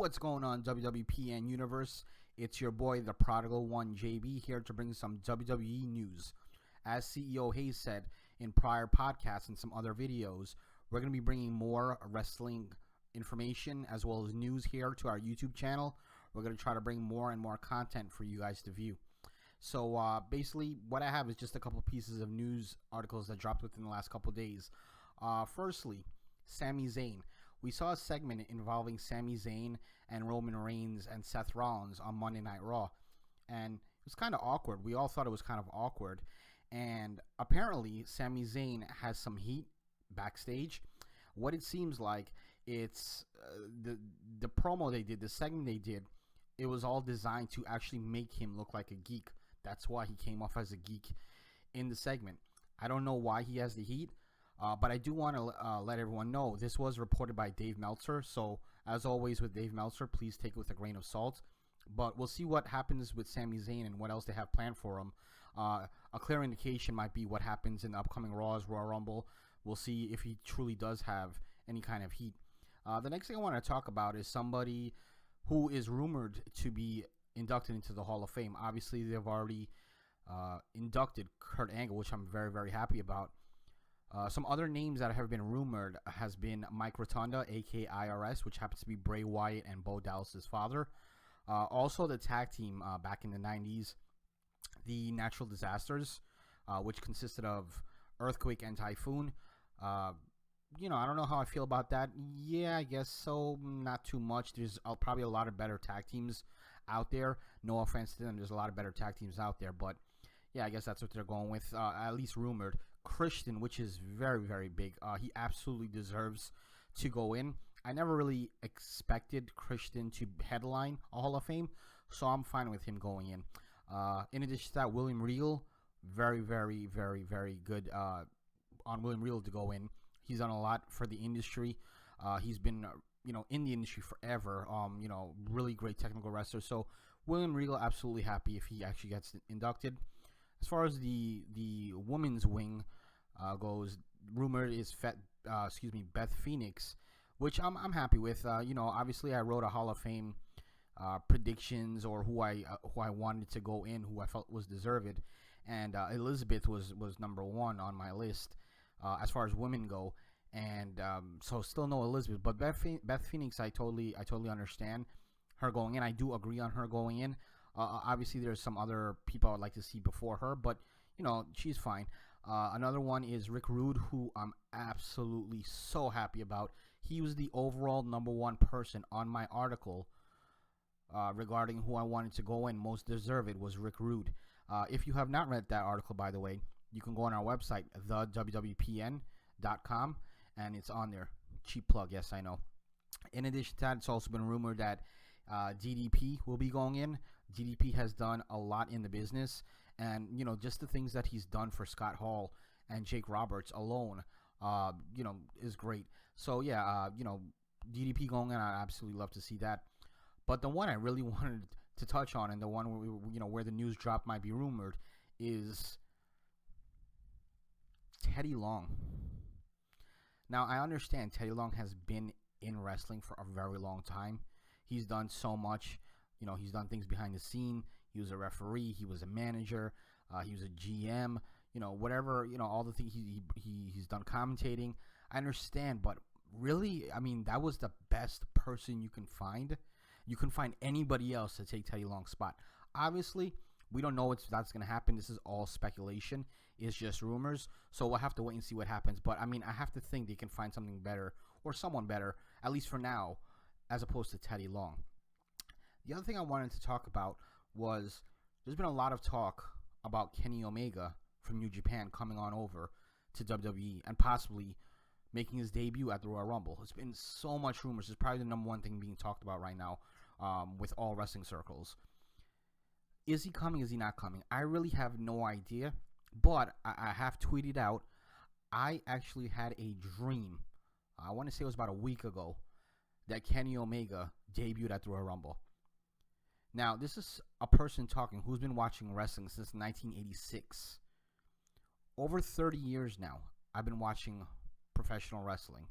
What's going on, WWPN Universe? It's your boy, the Prodigal One JayB, here to bring some WWE news. As CEO Hayes said in prior podcasts and some other videos, we're going to be bringing more wrestling information as well as news here to our YouTube channel. We're going to try to bring more and more content for you guys to view. So basically, what I have is just a couple pieces of news articles that dropped within the last couple days. Firstly, Sami Zayn. We saw a segment involving Sami Zayn and Roman Reigns and Seth Rollins on Monday Night Raw. And it was kind of awkward. We all thought it was kind of awkward. And apparently, Sami Zayn has some heat backstage. What it seems like, it's the promo they did, the segment they did, it was all designed to actually make him look like a geek. That's why he came off as a geek in the segment. I don't know why he has the heat. But I do want to let everyone know this was reported by Dave Meltzer. So, as always with Dave Meltzer, please take it with a grain of salt. But we'll see what happens with Sami Zayn and what else they have planned for him. A clear indication might be what happens in the upcoming Raw's Royal Rumble. We'll see if he truly does have any kind of heat. The next thing I want to talk about is somebody who is rumored to be inducted into the Hall of Fame. Obviously, they've already inducted Kurt Angle, which I'm very, very happy about. Some other names that have been rumored has been Mike Rotunda, aka IRS, which happens to be Bray Wyatt and Bo Dallas's father. Also, the tag team back in the 90s, the Natural Disasters, which consisted of Earthquake and Typhoon. I don't know how I feel about that. Yeah, I guess so. Not too much. There's probably a lot of better tag teams out there. No offense to them. There's a lot of better tag teams out there, but yeah, I guess that's what they're going with, at least rumored. Christian, which is very, very big. He absolutely deserves to go in. I never really expected Christian to headline a Hall of Fame, so I'm fine with him going in. In addition to that, William Regal, very, very, very, very good on William Regal to go in. He's done a lot for the industry. He's been, in the industry forever. Really great technical wrestler. So William Regal, absolutely happy if he actually gets inducted. As far as the women's wing goes, rumored is Beth Phoenix, which I'm happy with. Obviously I wrote a Hall of Fame predictions or who I wanted to go in, who I felt was deserved, and Elizabeth was number one on my list as far as women go, and so still no Elizabeth, but Beth Phoenix, I totally understand her going in. I do agree on her going in. Obviously, there's some other people I would like to see before her, but, she's fine. Another one is Rick Rude, who I'm absolutely so happy about. He was the overall number one person on my article regarding who I wanted to go in. Most deserved was Rick Rude. If you have not read that article, by the way, you can go on our website, thewwpn.com, and it's on there. Cheap plug, yes, I know. In addition to that, it's also been rumored that DDP will be going in. DDP has done a lot in the business, and just the things that he's done for Scott Hall and Jake Roberts alone, is great. So yeah, DDP going in, I absolutely love to see that. But the one I really wanted to touch on, and the one where the news drop might be rumored, is Teddy Long. Now I understand Teddy Long has been in wrestling for a very long time. He's done so much. He's done things behind the scene. He was a referee. He was a manager. He was a GM. Whatever. All the things he's done commentating. I understand, but really, that was the best person you can find. You can find anybody else to take Teddy Long's spot. Obviously, we don't know if that's going to happen. This is all speculation. It's just rumors. So we'll have to wait and see what happens. But, I have to think they can find something better or someone better, at least for now, as opposed to Teddy Long. The other thing I wanted to talk about was there's been a lot of talk about Kenny Omega from New Japan coming on over to WWE and possibly making his debut at the Royal Rumble. It's been so much rumors. It's probably the number one thing being talked about right now with all wrestling circles. Is he coming? Is he not coming? I really have no idea, but I have tweeted out I actually had a dream. I want to say it was about a week ago that Kenny Omega debuted at the Royal Rumble. Now, this is a person talking who's been watching wrestling since 1986. Over 30 years now, I've been watching professional wrestling,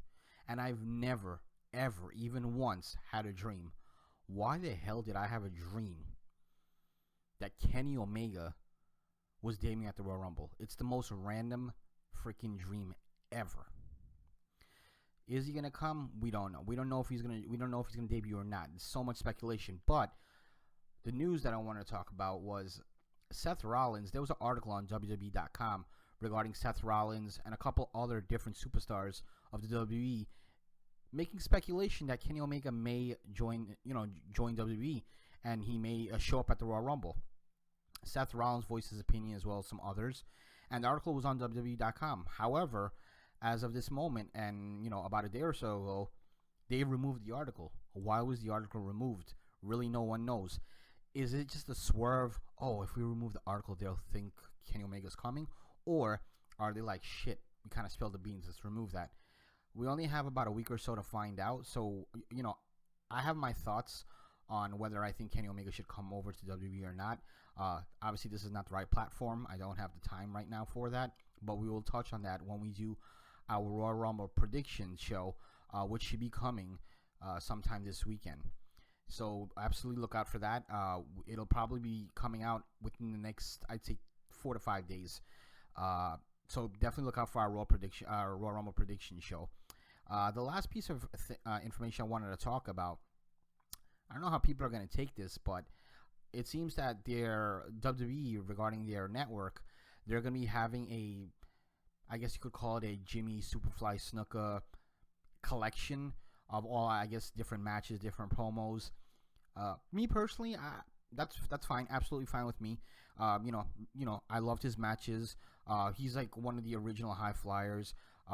and I've never, ever, even once, had a dream why the hell did I have a dream that Kenny Omega was debuting at the Royal Rumble? It's the most random freaking dream ever. Is he gonna come? We don't know. We don't know if he's gonna debut or not. There's so much speculation. But the news that I wanted to talk about was Seth Rollins. There was an article on WWE.com regarding Seth Rollins and a couple other different superstars of the WWE, making speculation that Kenny Omega may join WWE, and he may show up at the Royal Rumble. Seth Rollins voiced his opinion as well as some others, and the article was on WWE.com. However, as of this moment, and about a day or so ago, they removed the article. Why was the article removed? Really, no one knows. Is it just a swerve? Oh, if we remove the article, they'll think Kenny Omega's coming, or are they like, shit, we kind of spilled the beans, let's remove that? We only have about a week or so to find out. So, I have my thoughts on whether I think Kenny Omega should come over to WWE or not. Obviously, this is not the right platform. I don't have the time right now for that. But we will touch on that when we do our Royal Rumble prediction show, which should be coming sometime this weekend. So, absolutely look out for that. It'll probably be coming out within the next, I'd say, 4 to 5 days. So definitely look out for our Royal Rumble prediction show. The last piece of information I wanted to talk about, I don't know how people are going to take this, but it seems that their WWE, regarding their network, they're going to be having I guess you could call it a Jimmy Superfly Snuka collection of all, I guess, different matches, different promos. Me personally, that's fine, absolutely fine with me. I loved his matches. He's like one of the original high flyers.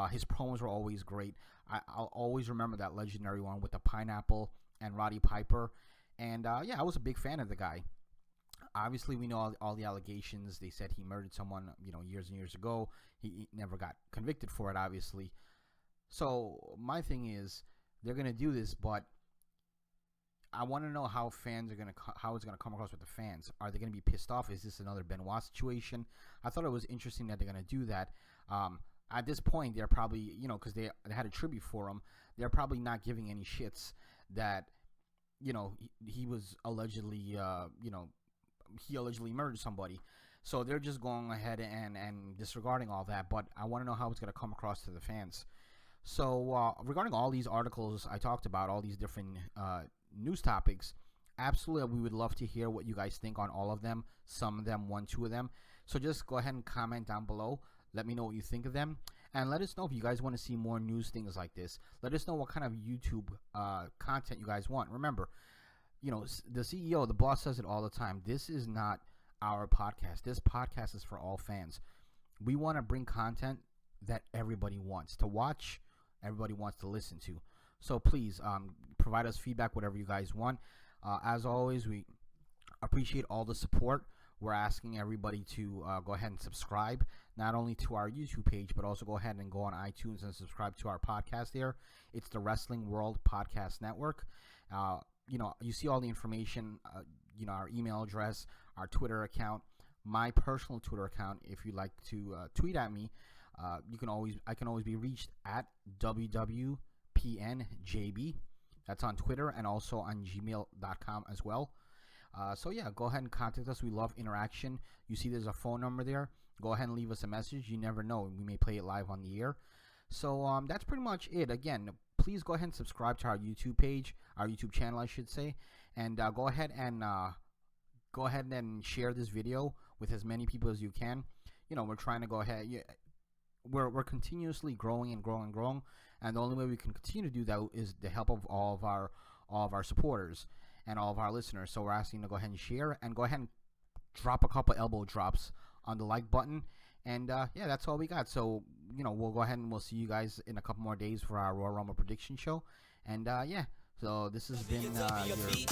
His promos were always great. I'll always remember that legendary one with the pineapple and Roddy Piper. And I was a big fan of the guy. Obviously, we know all the allegations. They said he murdered someone, years and years ago. He never got convicted for it, obviously. So my thing is, they're gonna do this, but I want to know how it's gonna come across with the fans. Are they gonna be pissed off? Is this another Benoit situation? I thought it was interesting that they're gonna do that. At this point, they're probably, because they had a tribute for him, they're probably not giving any shits that, he was allegedly, he allegedly murdered somebody. So they're just going ahead and disregarding all that. But I want to know how it's gonna come across to the fans. So regarding all these articles I talked about, all these different news topics, absolutely, we would love to hear what you guys think on all of them. Some of them, one, two of them. So just go ahead and comment down below. Let me know what you think of them, and let us know if you guys want to see more news things like this. Let us know what kind of YouTube content you guys want. Remember, the CEO, the boss, says it all the time. This is not our podcast. This podcast is for all fans. We want to bring content that everybody wants to watch, everybody wants to listen to. So please provide us feedback, whatever you guys want. As always, we appreciate all the support. We're asking everybody to go ahead and subscribe, not only to our YouTube page, but also go ahead and go on iTunes and subscribe to our podcast there. It's the Wrestling World Podcast Network. You see all the information, our email address, our Twitter account, my personal Twitter account. If you'd like to tweet at me, I can always be reached at wwpnjb. That's on Twitter and also on gmail.com as well. So go ahead and contact us. We love interaction. You see there's a phone number there. Go ahead and leave us a message. You never know, we may play it live on the air. So that's pretty much it. Again, please go ahead and subscribe to our YouTube page, our YouTube channel, I should say, and go ahead and share this video with as many people as you can. We're trying to go ahead. We're continuously growing and growing and growing, and the only way we can continue to do that is the help of all of our supporters and all of our listeners. So we're asking to go ahead and share, and go ahead and drop a couple elbow drops on the like button. And that's all we got. So we'll go ahead and we'll see you guys in a couple more days for our Royal Rumble prediction show. And so this has been your news.